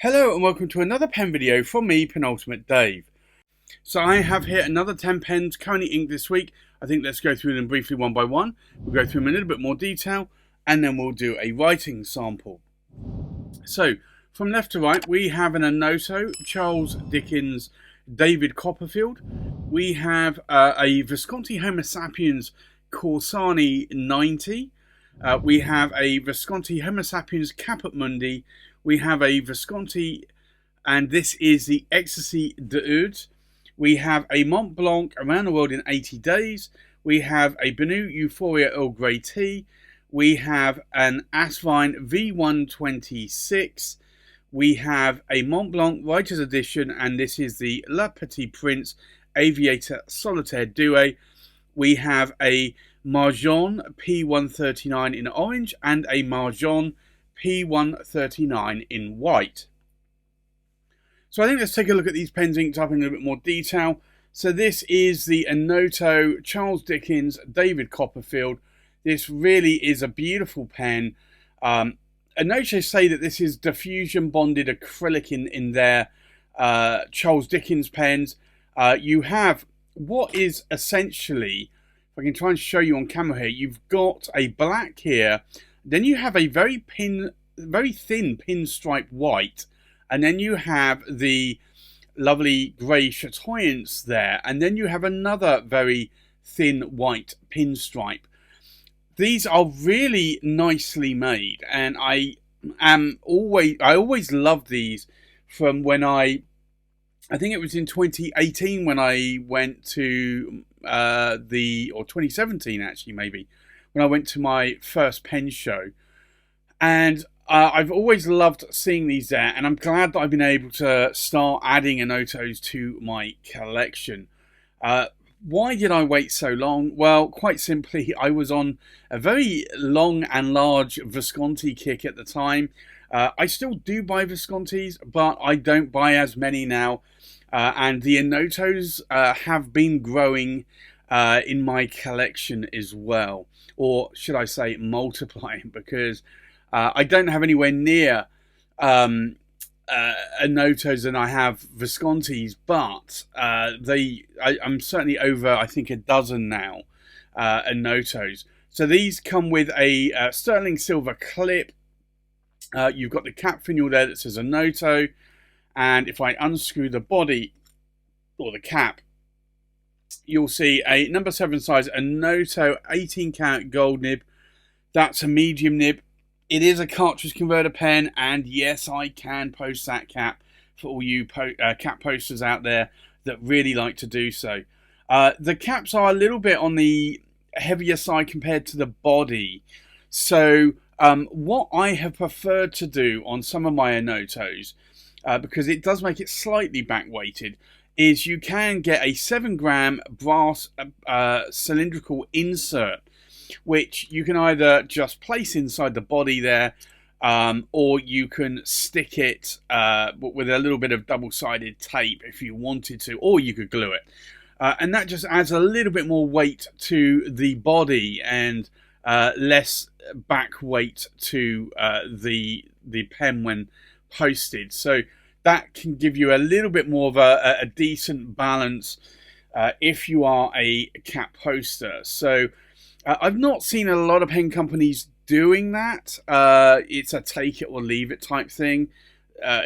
Hello and welcome to another pen video from me, Penultimate Dave. So I have here another 10 pens currently inked this week. I think let's go through them briefly one by one. We'll go through them in a little bit more detail and then we'll do a writing sample. So from left to right we have an Onoto, Charles Dickens, David Copperfield. We have a Visconti Homo Sapiens Corsani 90. We have a Visconti Homo Sapiens Caput Mundi. We have a Visconti, and this is the Extase d'Oud. We have a Montblanc Around the World in 80 Days. We have a Benu Euphoria Earl Grey Tea. We have an Asvine V126. We have a Montblanc Writer's Edition, and this is the LePetit Prince Aviatior Solitaire Doué. We have a Majohn P139 in orange and a Majohn P139 in white. So I think let's take a look at these pens inked up in a little bit more detail. So this is the Onoto, Charles Dickens, David Copperfield. This really is a beautiful pen. Onoto say that this is diffusion bonded acrylic in their Charles Dickens pens. You have what is essentially, if I can try and show you on camera here, you've got a black here. Then you have a very thin pinstripe white, and then you have the lovely grey chatoyance there, and then you have another very thin white pinstripe. These are really nicely made, and I always loved these from when I think it was in 2018 when I went to or 2017 actually maybe, when I went to my first pen show. And I've always loved seeing these there, and I'm glad that I've been able to start adding Onotos to my collection. Why did I wait so long? Well, quite simply, I was on a very long and large Visconti kick at the time. I still do buy Viscontis, but I don't buy as many now. And the Onotos have been growing in my collection as well. Or should I say multiplying, because I don't have anywhere near Onotos than I have Viscontis, but I'm certainly over, I think, a dozen now Onotos. So these come with a sterling silver clip. You've got the cap finial there that says Onoto, and if I unscrew the body or the cap, you'll see a number 7 size Onoto 18 karat gold nib. That's a medium nib. It is a cartridge converter pen, and yes, I can post that cap for all you cap posters out there that really like to do so. The caps are a little bit on the heavier side compared to the body. So what I have preferred to do on some of my Onotos, because it does make it slightly back weighted, is you can get a 7-gram brass cylindrical insert, which you can either just place inside the body there, or you can stick it with a little bit of double-sided tape if you wanted to, or you could glue it. And that just adds a little bit more weight to the body and less back weight to the pen when posted. So that can give you a little bit more of a decent balance if you are a cap poster. So I've not seen a lot of pen companies doing that. It's a take it or leave it type thing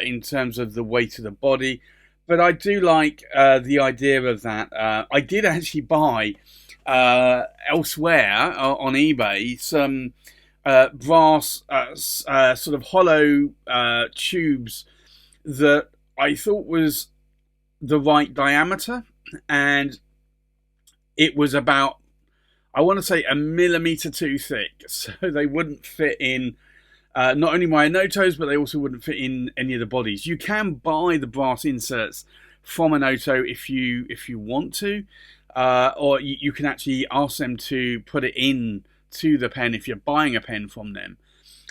in terms of the weight of the body. But I do like the idea of that. I did actually buy elsewhere on eBay some brass sort of hollow tubes that I thought was the right diameter, and it was about, I want to say, 1 millimeter too thick, so they wouldn't fit in not only my Onotos, but they also wouldn't fit in any of the bodies. You can buy the brass inserts from Onoto if you want to, or you can actually ask them to put it in to the pen if you're buying a pen from them.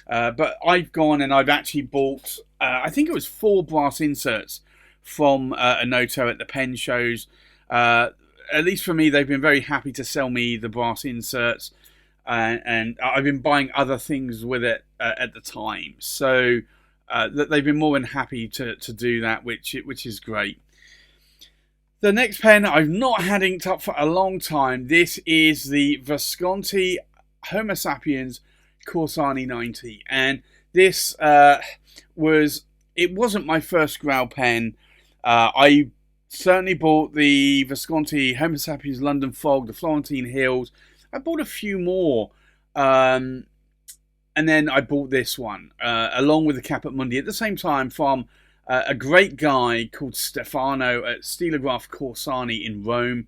But I've gone and I've actually bought, I think it was 4 brass inserts from Onoto at the pen shows. At least for me, they've been very happy to sell me the brass inserts, and I've been buying other things with it at the time. So that they've been more than happy to do that, which is great. The next pen I've not had inked up for a long time. This is the Visconti Homo Sapiens Corsani 90, and this wasn't my first Grail pen. I certainly bought the Visconti Homo Sapiens London Fog, the Florentine Hills. I bought a few more, and then I bought this one along with the Caput Mundi at the same time from a great guy called Stefano at Stilograph Corsani in Rome.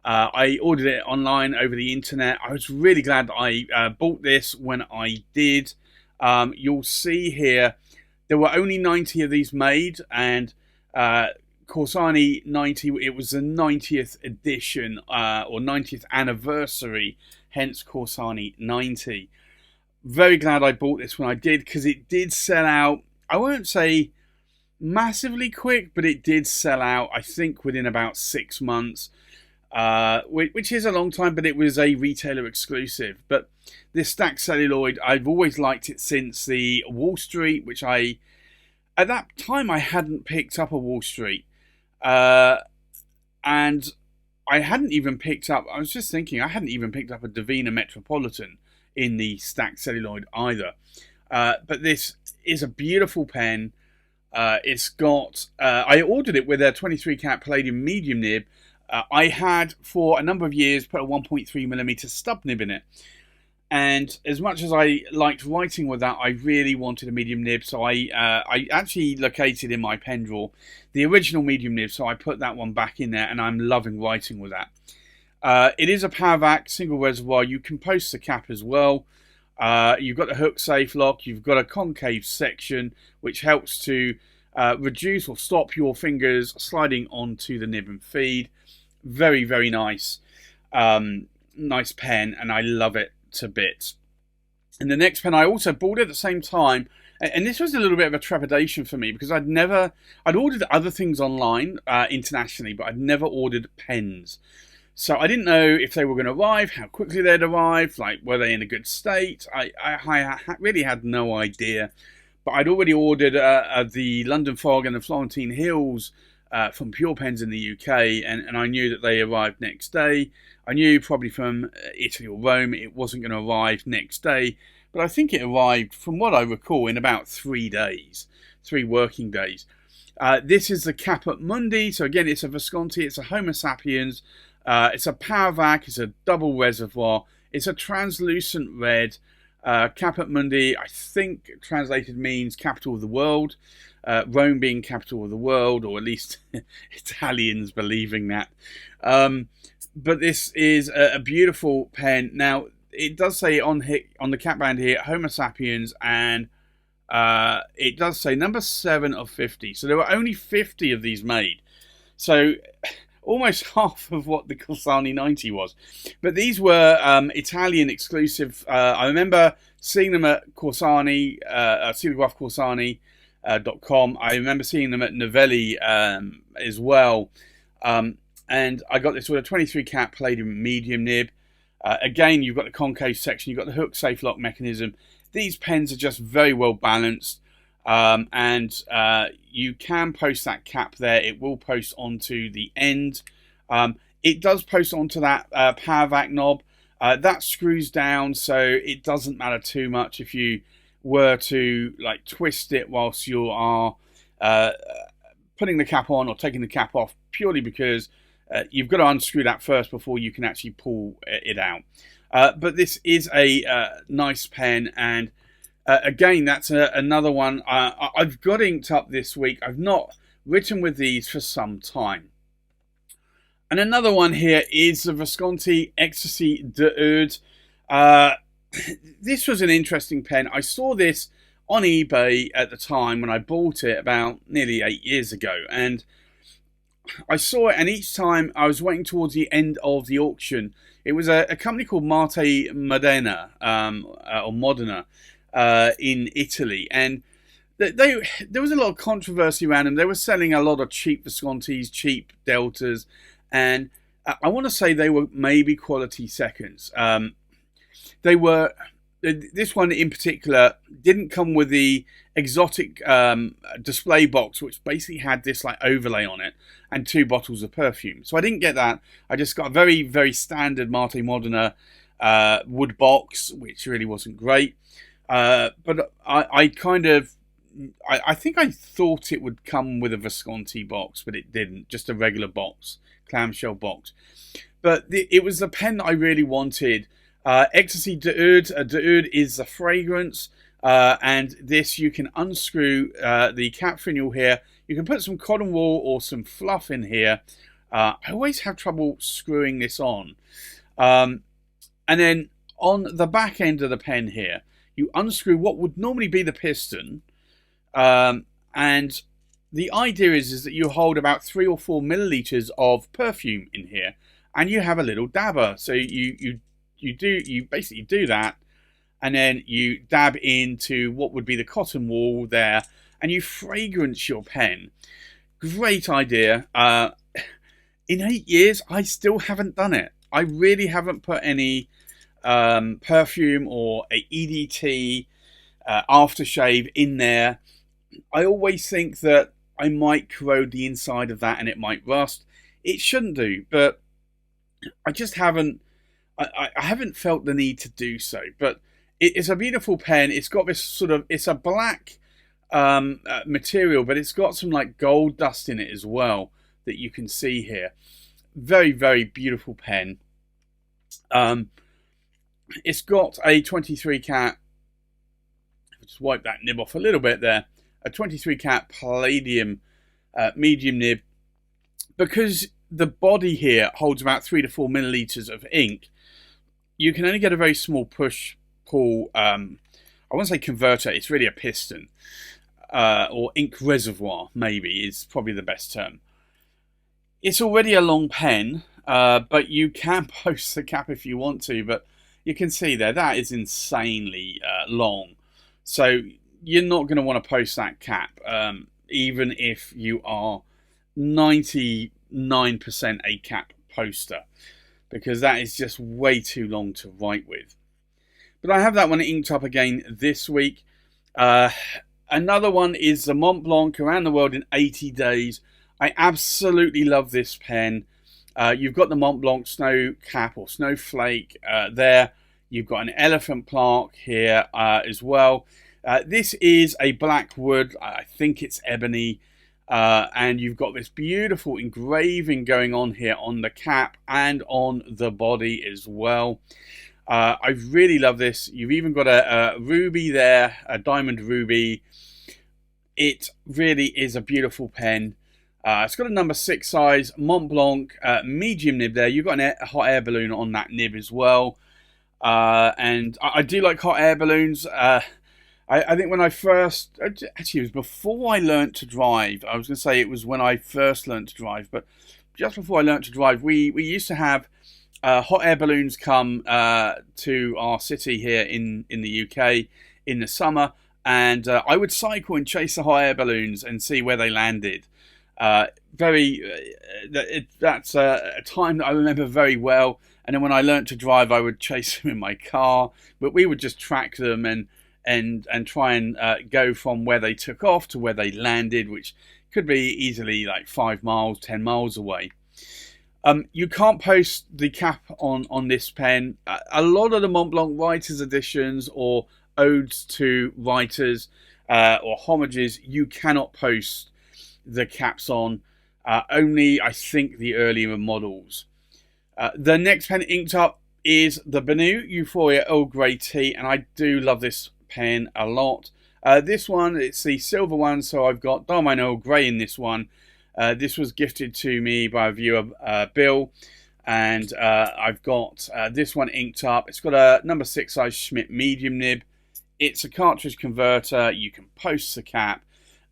I ordered it online over the internet. I was really glad I bought this when I did. You'll see here there were only 90 of these made, and Corsani 90, it was the 90th edition or 90th anniversary, hence Corsani 90. Very glad I bought this when I did, because it did sell out. I won't say massively quick, but it did sell out, I think, within about 6 months, which is a long time, but it was a retailer exclusive. But this stacked celluloid, I've always liked it since the Wall Street, which at that time I hadn't picked up a Wall Street. And I hadn't even picked up, I was just thinking, I hadn't even picked up a Davina Metropolitan in the stacked celluloid either. But this is a beautiful pen. It's got, I ordered it with a 23 cat palladium medium nib. I had for a number of years put a 1.3mm stub nib in it. And as much as I liked writing with that, I really wanted a medium nib. So I actually located in my pen drawer the original medium nib. So I put that one back in there, and I'm loving writing with that. It is a PowerVac single reservoir. You can post the cap as well. You've got the hook safe lock. You've got a concave section, which helps to reduce or stop your fingers sliding onto the nib and feed. Very, very nice. Nice pen, and I love it to bits. And the next pen I also bought at the same time, and this was a little bit of a trepidation for me, because I'd ordered other things online internationally, but I'd never ordered pens. So I didn't know if they were going to arrive, how quickly they'd arrive, like were they in a good state. I really had no idea. But I'd already ordered the London Fog and the Florentine Hills from Pure Pens in the UK, and I knew that they arrived next day. I knew probably from Italy or Rome it wasn't going to arrive next day, but I think it arrived, from what I recall, in about 3 days, 3 working days. This is the Caput Mundi, so again it's a Visconti, it's a Homo Sapiens, it's a PowerVac, it's a double reservoir, it's a translucent red. Caput Mundi, I think translated means capital of the world. Rome being capital of the world, or at least Italians believing that. But this is a beautiful pen. Now, it does say on the cap band here, Homo Sapiens, and it does say number 7 of 50. So there were only 50 of these made. So almost half of what the Corsani 90 was. But these were Italian exclusive. I remember seeing them at Corsani, Stilograph.com. I remember seeing them at Novelli as well. And I got this with a 23 cat palladium medium nib. Again, you've got the concave section, you've got the hook safe lock mechanism. These pens are just very well balanced. And you can post that cap there. It will post onto the end. It does post onto that PowerVac knob. That screws down, so it doesn't matter too much if you were to like twist it whilst you are putting the cap on or taking the cap off, purely because you've got to unscrew that first before you can actually pull it out. But this is a nice pen, and again, that's another one. I've got inked up this week. I've not written with these for some time. And another one here is the Visconti Extase de Oud. This was an interesting pen. I saw this on eBay at the time when I bought it about nearly 8 years ago. And I saw it, and each time I was waiting towards the end of the auction. It was a company called Marte Modena, or Modena, in Italy, and there was a lot of controversy around them. They were selling a lot of cheap Viscontis, cheap Deltas, and I want to say they were maybe quality seconds. They were this one in particular didn't come with the exotic display box, which basically had this like overlay on it and 2 bottles of perfume. So I didn't get that. I just got a very, very standard Marte Modena wood box, which really wasn't great. But I think I thought it would come with a Visconti box, but it didn't. Just a regular box, clamshell box. But it was the pen that I really wanted. Ecstasy d'Oud. D'Oud is the fragrance. And this, you can unscrew the cap finial here. You can put some cotton wool or some fluff in here. I always have trouble screwing this on. And then on the back end of the pen here, you unscrew what would normally be the piston. And the idea is that you hold about 3 or 4 milliliters of perfume in here. And you have a little dabber. So you basically do that. And then you dab into what would be the cotton wool there. And you fragrance your pen. Great idea. In 8 years, I still haven't done it. I really haven't put any perfume or a EDT aftershave in there. I always think that I might corrode the inside of that and it might rust. It shouldn't do, but I just haven't. I haven't felt the need to do so. But it's a beautiful pen. It's got this sort of. It's a black material, but it's got some like gold dust in it as well that you can see here. Very, very beautiful pen. It's got a 23 cat. Just wipe that nib off a little bit there. A 23 cat palladium medium nib. Because the body here holds about 3 to 4 milliliters of ink, you can only get a very small push-pull, I won't say converter, it's really a piston. Or ink reservoir, maybe, is probably the best term. It's already a long pen, but you can post the cap if you want to, but you can see there, that is insanely long. So you're not going to want to post that cap, even if you are 99% a cap poster, because that is just way too long to write with. But I have that one inked up again this week. Another one is the Montblanc Around the World in 80 Days. I absolutely love this pen. You've got the Montblanc snow cap or snowflake there. You've got an elephant plaque here as well. This is a black wood. I think it's ebony. And you've got this beautiful engraving going on here on the cap and on the body as well. I really love this. You've even got a ruby there, a diamond ruby. It really is a beautiful pen. It's got a number 6 size Montblanc medium nib there. You've got a hot air balloon on that nib as well. And I do like hot air balloons. I think when I first, actually it was before I learnt to drive. I was going to say it was when I first learnt to drive, but just before I learnt to drive, we used to have hot air balloons come to our city here in the UK in the summer, and I would cycle and chase the hot air balloons and see where they landed. That's a time that I remember very well. And then when I learnt to drive, I would chase them in my car, but we would just track them and try and go from where they took off to where they landed, which could be easily like 5 miles, 10 miles away. You can't post the cap on this pen. A lot of the Montblanc writers editions or odes to writers or homages, you cannot post the caps on. Only, I think, the earlier models. The next pen inked up is the Benu Euphoria Earl Grey Tea, and I do love this pen a lot. This one, it's the silver one, so I've got Darmine Earl Grey in this one. This was gifted to me by a viewer, Bill, and I've got this one inked up. It's got a number 6 size Schmidt medium nib. It's a cartridge converter. You can post the cap,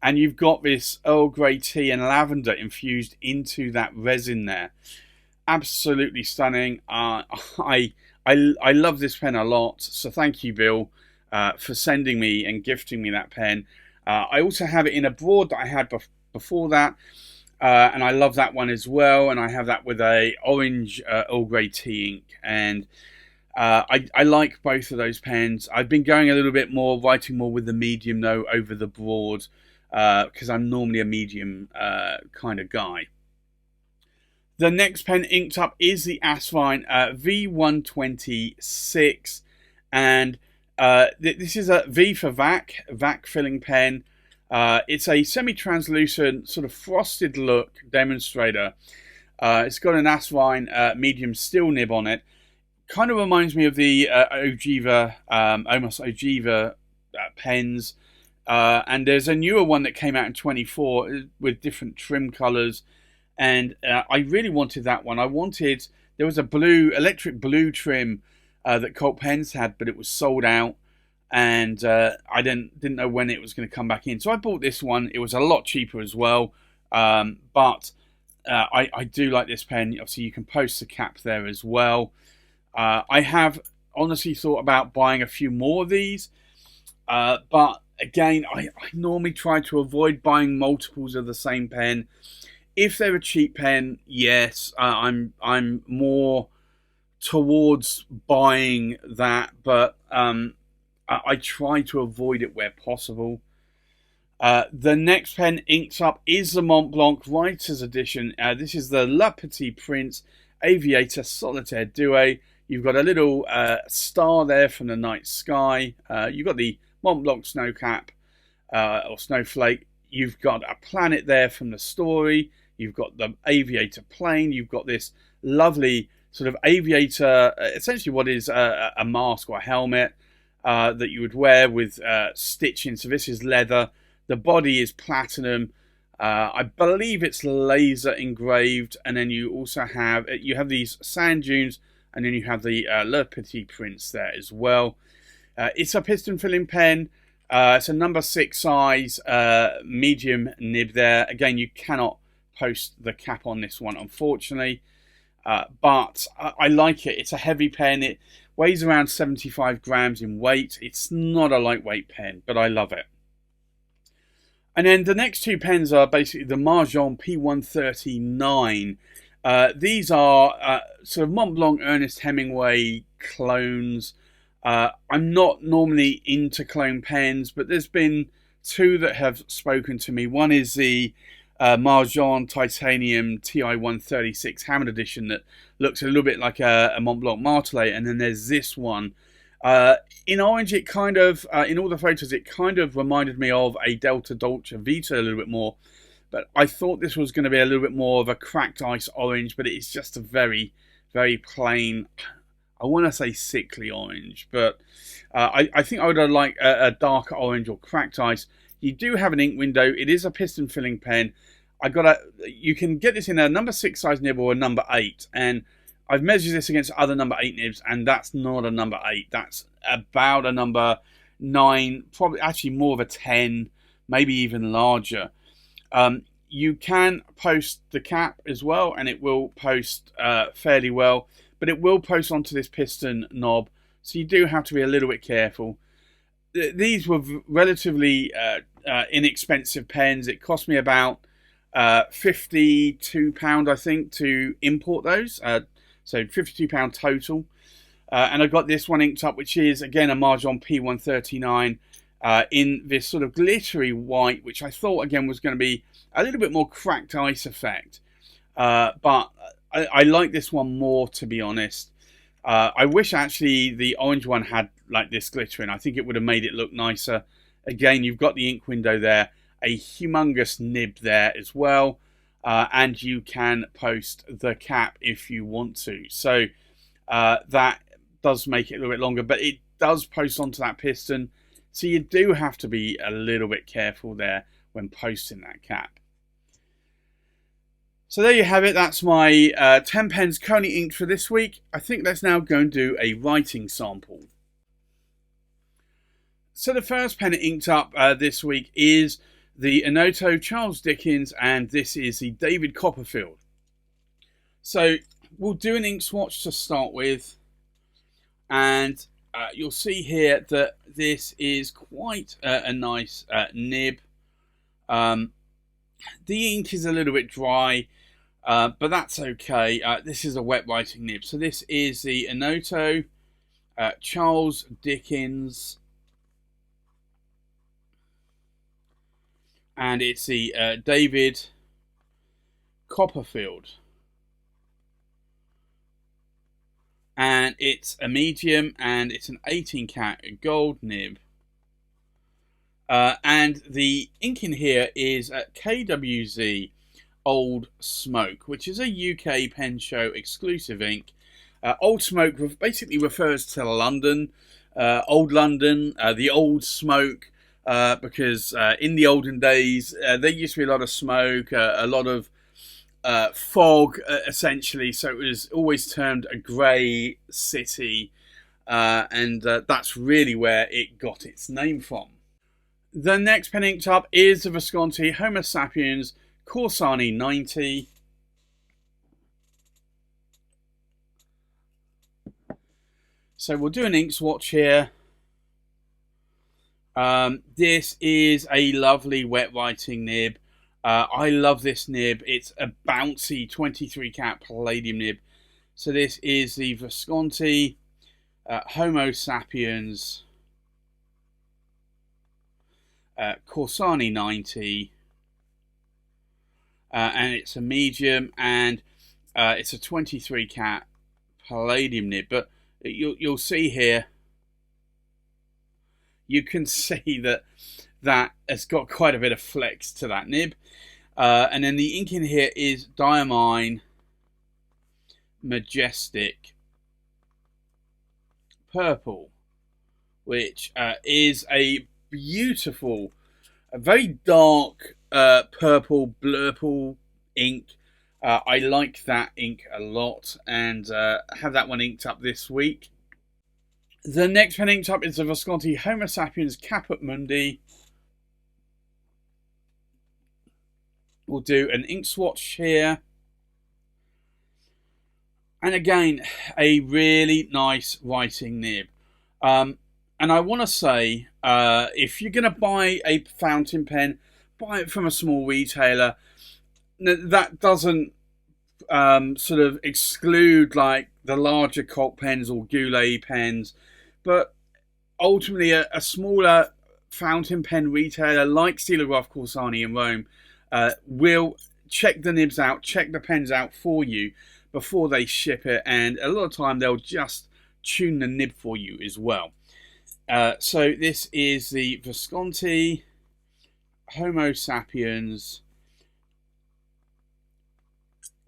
and you've got this Earl Grey tea and lavender infused into that resin there. Absolutely stunning. I love this pen a lot, so thank you, Bill, for sending me and gifting me that pen. I also have it in a broad that I had before that, and I love that one as well. And I have that with a orange Earl Grey tea ink. And I like both of those pens. I've been going a little bit more, writing more with the medium though over the broad, because I'm normally a medium kind of guy. The next pen inked up is the Asvine V126, and this is a V for vac filling pen. It's a semi-translucent sort of frosted look demonstrator. It's got an Asvine medium steel nib on it. Kind of reminds me of the Ogiva, almost Ogiva pens. And there's a newer one that came out in 24 with different trim colours. And I really wanted that one. There was a electric blue trim that Colt Pens had, but it was sold out. And I didn't know when it was going to come back in. So I bought this one. It was a lot cheaper as well. But I do like this pen. Obviously, you can post the cap there as well. I have honestly thought about buying a few more of these, but again, I normally try to avoid buying multiples of the same pen. If they're a cheap pen, yes, I'm more towards buying that, but I try to avoid it where possible. The next pen inked up is the Montblanc Writer's Edition. This is the LePetit Prince Aviator Solitaire Doué. You've got a little star there from the night sky. You've got the Montblanc snowcap or snowflake. You've got a planet there from the story. You've got the aviator plane. You've got this lovely sort of aviator, essentially what is a mask or a helmet that you would wear with stitching. So this is leather. The body is platinum. I believe it's laser engraved. And then you also have these sand dunes. And then you have the LePetit Prince there as well. It's a piston filling pen. It's a number 6 size, medium nib there. Again, you cannot post the cap on this one, unfortunately. But I like it. It's a heavy pen. It weighs around 75 grams in weight. It's not a lightweight pen, but I love it. And then the next two pens are basically the Majohn P139. These are sort of Montblanc Ernest Hemingway clones. I'm not normally into clone pens, but there's been two that have spoken to me. One is the Majohn Titanium TI-136 Hammered Edition that looks a little bit like a Montblanc Martelé, and then there's this one. In orange, it kind of, in all the photos, it kind of reminded me of a Delta Dolce Vita a little bit more. But I thought this was going to be a little bit more of a cracked ice orange, but it's just a very, very plain, I want to say sickly orange. But I think I would have liked a darker orange or cracked ice. You do have an ink window. It is a piston filling pen. You can get this in a number 6 size nib or a number 8. And I've measured this against other number 8 nibs, and that's not a number 8. That's about a number 9, probably actually more of a 10, maybe even larger. You can post the cap as well, and it will post fairly well, but it will post onto this piston knob, so you do have to be a little bit careful. These were relatively inexpensive pens. It cost me about £52, I think, to import those, so £52 total. And I got this one inked up, which is, again, a Majohn P139 in this sort of glittery white, which I thought, again, was going to be a little bit more cracked ice effect. But I like this one more, to be honest. I wish, actually, the orange one had, like, this glittering. I think it would have made it look nicer. Again, you've got the ink window there, a humongous nib there as well. And you can post the cap if you want to. So that does make it a little bit longer, but it does post onto that piston. So you do have to be a little bit careful there when posting that cap. So there you have it. That's my 10 pens currently inked for this week. I think let's now go and do a writing sample. So the first pen inked up this week is the Onoto Charles Dickens, and this is the David Copperfield. So we'll do an ink swatch to start with, and you'll see here that this is quite a nice nib. The ink is a little bit dry, but that's okay. This is a wet writing nib. So this is the Onoto Charles Dickens, and it's the David Copperfield, and it's a medium, and it's an 18 cat gold nib. And the ink in here is KWZ Old Smoke, which is a UK Pen Show exclusive ink. Old Smoke basically refers to London, old London, the old smoke, because in the olden days there used to be a lot of smoke, a lot of fog, essentially, so it was always termed a grey city, and that's really where it got its name from. The next pen inked up is the Visconti Homo Sapiens Corsani 90. So we'll do an ink swatch here. This is a lovely wet writing nib. I love this nib. It's a bouncy 23 cat palladium nib. So this is the Visconti Homo Sapiens Corsani 90, and it's a medium, and it's a 23 cat palladium nib. But you'll see here, you can see that has got quite a bit of flex to that nib, and then the ink in here is Diamine Majestic Purple, which is a beautiful, a very dark purple blurple ink. I like that ink a lot, and have that one inked up this week. The next pen inked up is the Visconti Homo Sapiens Caput Mundi. We'll do an ink swatch here. And again, a really nice writing nib. And I want to say, if you're going to buy a fountain pen, buy it from a small retailer. That doesn't sort of exclude like the larger Colt pens or Goulet pens, but ultimately a smaller fountain pen retailer like Stila Roth Corsani in Rome will check the nibs out, check the pens out for you before they ship it, and a lot of time they'll just tune the nib for you as well. So this is the Visconti Homo Sapiens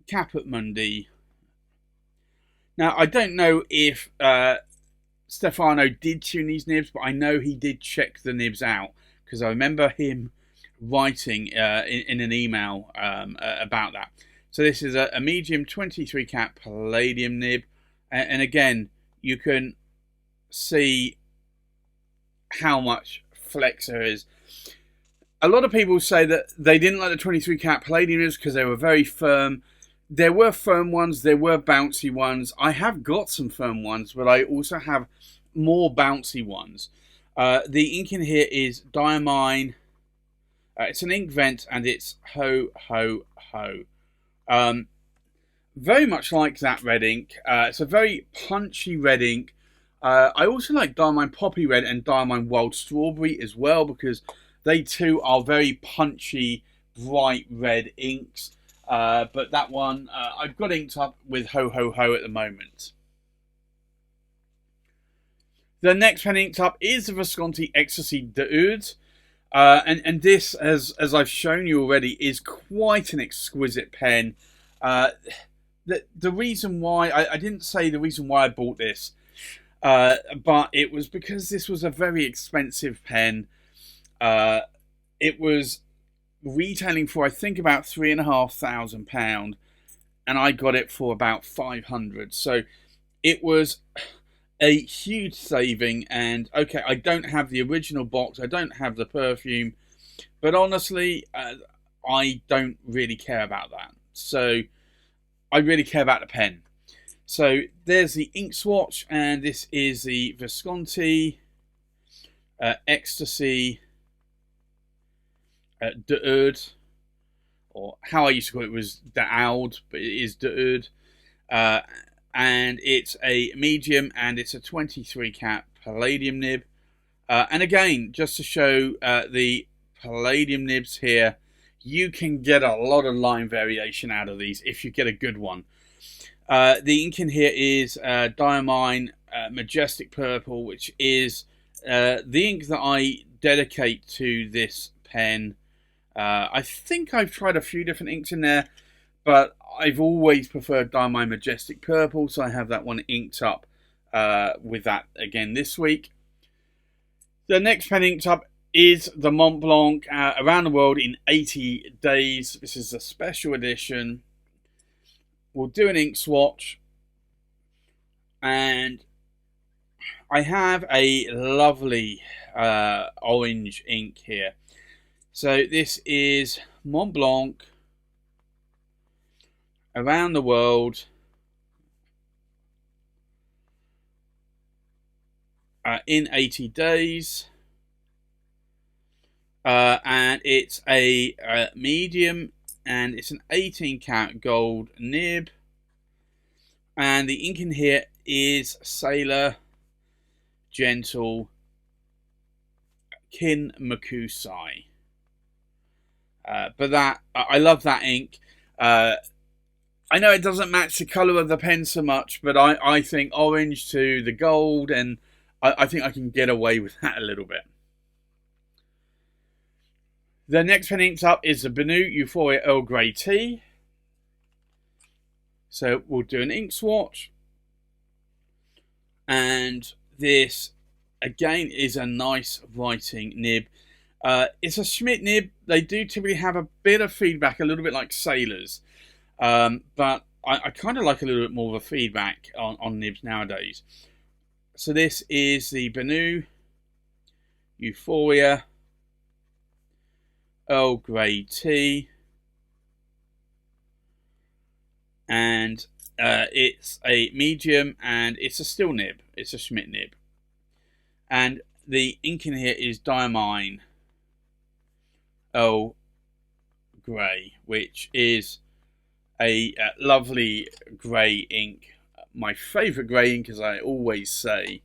Caput Mundi. Now, I don't know if Stefano did tune these nibs, but I know he did check the nibs out, because I remember him writing in an email about that. So this is a medium 23 cat palladium nib, and again, you can see how much flex there is. A lot of people say that they didn't like the 23 cat palladium nibs because they were very firm. There were firm ones, there were bouncy ones. I have got some firm ones, but I also have more bouncy ones. The ink in here is Diamine. It's an ink vent, and it's Ho Ho Ho. Very much like that red ink. It's a very punchy red ink. I also like Diamine Poppy Red and Diamine Wild Strawberry as well, because they too are very punchy, bright red inks. But that one, I've got inked up with Ho Ho Ho at the moment. The next pen inked up is the Visconti Ecstasy d'Oud. And this, as I've shown you already, is quite an exquisite pen. The reason why, I didn't say the reason why I bought this, but it was because this was a very expensive pen. It was retailing for, I think, about £3,500, and I got it for about £500. So it was a huge saving. And okay, I don't have the original box, I don't have the perfume, but honestly, I don't really care about that. So I really care about the pen. So there's the ink swatch, and this is the Visconti Ecstasy d'Oud, or how I used to call it was d'Oud, but it is d'Oud. and it's a medium, and it's a 23 cat palladium nib. And again, just to show the palladium nibs here, you can get a lot of line variation out of these if you get a good one. The ink in here is Diamine Majestic Purple, which is the ink that I dedicate to this pen. I think I've tried a few different inks in there, but I've always preferred Diamine Majestic Purple, so I have that one inked up with that again this week. The next pen inked up is the Montblanc Around the World in 80 Days. This is a special edition. We'll do an ink swatch, and I have a lovely orange ink here. So this is Montblanc Around the World in 80 Days. And it's a medium, and it's an 18 karat gold nib. And the ink in here is Sailor Gentle Kin Makusai. But that, I love that ink. I know it doesn't match the colour of the pen so much, but I think orange to the gold, and I think I can get away with that a little bit. The next pen inked up is the Benu Euphoria Earl Grey Tea. So we'll do an ink swatch. And this, again, is a nice writing nib. It's a Schmidt nib. They do typically have a bit of feedback, a little bit like Sailors. But I kind of like a little bit more of a feedback on nibs nowadays. So this is the Benu Euphoria Earl Grey Tea, and it's a medium, and it's a still nib. It's a Schmidt nib, and the ink in here is Diamine Earl Grey, which is a lovely grey ink. My favourite grey ink, as I always say.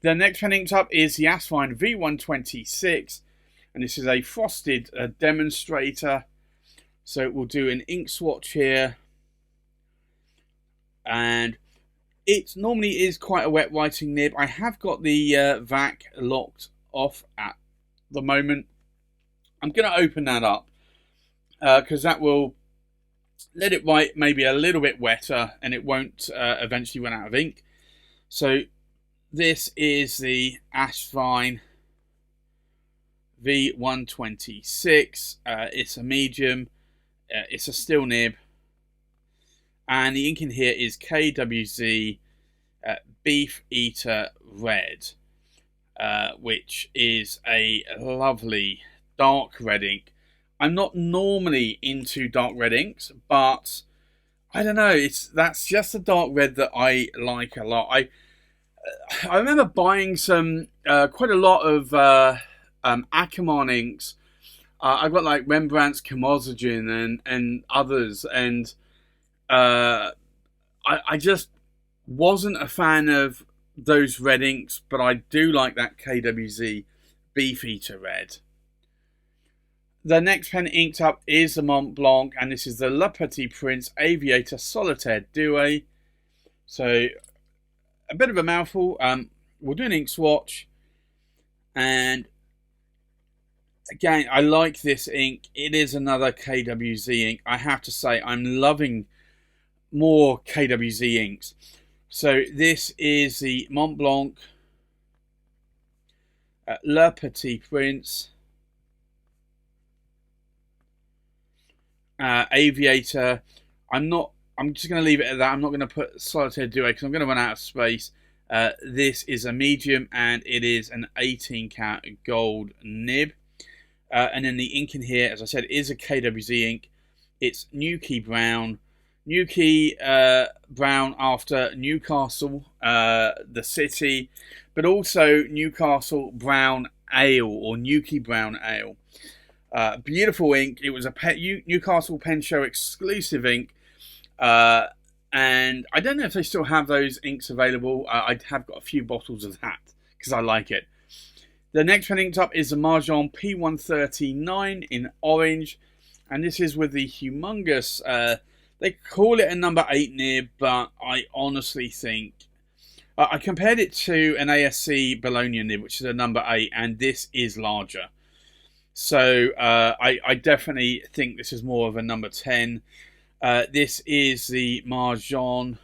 The next pen inked up is the Asvine V126, and this is a frosted demonstrator. So we'll do an ink swatch here, and it normally is quite a wet writing nib. I have got the vac locked off at the moment. I'm going to open that up because that will let it write maybe a little bit wetter, and it won't eventually run out of ink. So this is the Asvine V126. It's a medium. It's a still nib. And the ink in here is KWZ Beef Eater Red, which is a lovely dark red ink. I'm not normally into dark red inks, but I don't know. That's just a dark red that I like a lot. I remember buying some quite a lot of Ackerman inks. I got like Rembrandt's Chemozogen and others, and I just wasn't a fan of those red inks, but I do like that KWZ Beefeater Red. The next pen inked up is the Montblanc, and this is the LePetit Prince Aviator Solitaire Doué. So a bit of a mouthful. We'll do an ink swatch, and again, I like this ink. It is another KWZ ink. I have to say, I'm loving more KWZ inks. So this is the Montblanc LePetit Prince Aviator. I'm just going to leave it at that. I'm not going to put Solitaire Doué because I'm going to run out of space. This is a medium, and it is an 18 karat gold nib. And then the ink in here, as I said, is a KWZ ink. It's Newquay Brown. Newquay Brown after Newcastle, the city, but also Newcastle Brown Ale, or Newquay Brown Ale. Beautiful ink. It was a Newcastle Pen Show exclusive ink. And I don't know if they still have those inks available. I have got a few bottles of that because I like it. The next pen inked up is the Majohn P139 in orange. And this is with the humongous, they call it a number 8 nib, but I honestly think, I compared it to an ASC Bologna nib, which is a number 8, and this is larger. So I definitely think this is more of a number 10. This is the Majohn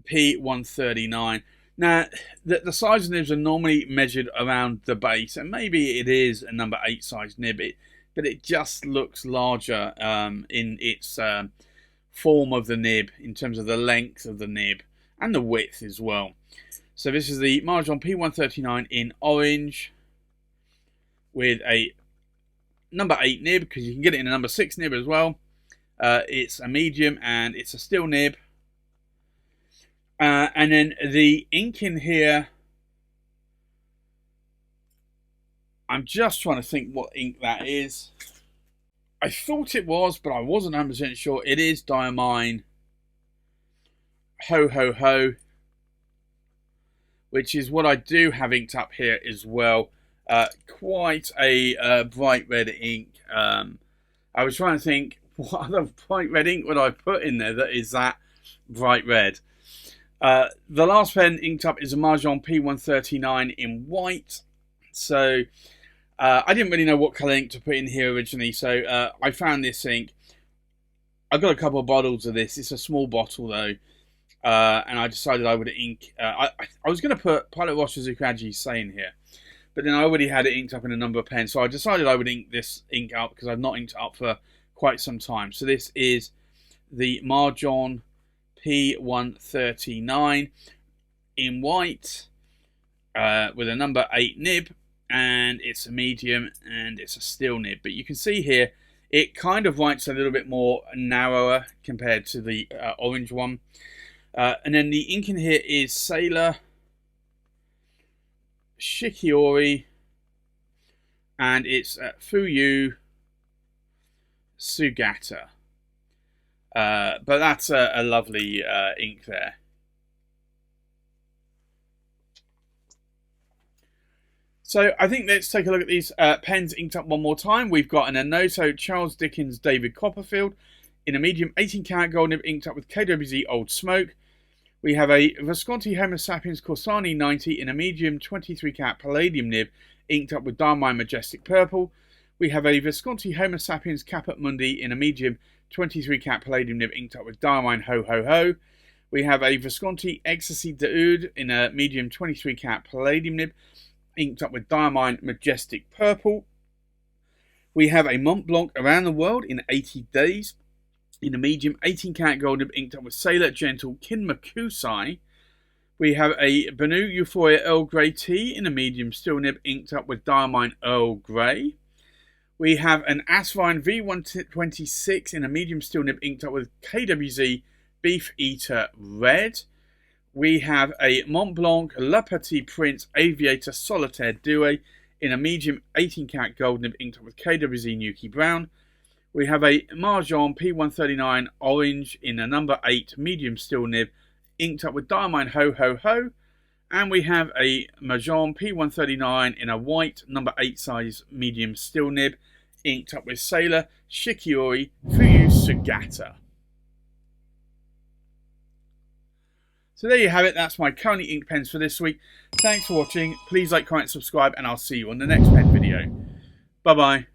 P139. Now, the size of nibs are normally measured around the base, and maybe it is a number 8 size nib, but it just looks larger in its form of the nib, in terms of the length of the nib, and the width as well. So this is the Majohn P139 in orange, with a number 8 nib, because you can get it in a number 6 nib as well. It's a medium, and it's a steel nib. And then the ink in here, I'm just trying to think what ink that is. I thought it was, but I wasn't 100% sure. It is Diamine Ho Ho Ho, which is what I do have inked up here as well. Quite a bright red ink. I was trying to think, what other bright red ink would I put in there that is that bright red? The last pen inked up is a Majohn P139 in white. So I didn't really know what colour ink to put in here originally. So I found this ink. I got a couple of bottles of this. It's a small bottle though. And I decided I would ink. I was going to put Pilot Rocha Zukaji Say in here. But then I already had it inked up in a number of pens. So I decided I would ink this ink up because I've not inked it up for quite some time. So this is the Majohn P139 in white with a number 8 nib, and it's a medium and it's a steel nib. But you can see here it kind of writes a little bit more narrower compared to the orange one. And then the ink in here is Sailor, Shikiori, and it's Fuyu Sugata. But that's a lovely ink there. So I think let's take a look at these pens inked up one more time. We've got an Onoto Charles Dickens David Copperfield in a medium 18 karat gold nib inked up with KWZ Old Smoke. We have a Visconti Homo Sapiens Corsani 90 in a medium 23 karat palladium nib inked up with Diamine Majestic Purple. We have a Visconti Homo Sapiens Caput Mundi in a medium 23 karat palladium nib inked up with Diamine Ho Ho Ho. We have a Visconti Ecstasy d'Oud in a medium 23 karat palladium nib inked up with Diamine Majestic Purple. We have a Montblanc Around the World in 80 Days in a medium 18 karat gold nib inked up with Sailor Gentle Kinmakusai. We have a Benu Euphoria Earl Grey tea in a medium steel nib inked up with Diamine Earl Grey. We have an Asvine V126 in a medium steel nib inked up with KWZ Beef Eater Red. We have a Montblanc LePetit Prince Aviator Solitaire Doué in a medium 18 karat gold nib inked up with KWZ Nuki Brown. We have a Majohn P139 Orange in a number 8 medium steel nib inked up with Diamine Ho Ho Ho. And we have a Majohn P139 in a white number 8 size medium steel nib inked up with Sailor Shikiori Fuyu Sugata. So there you have it. That's my currently inked pens for this week. Thanks for watching. Please like, comment, subscribe, and I'll see you on the next pen video. Bye bye.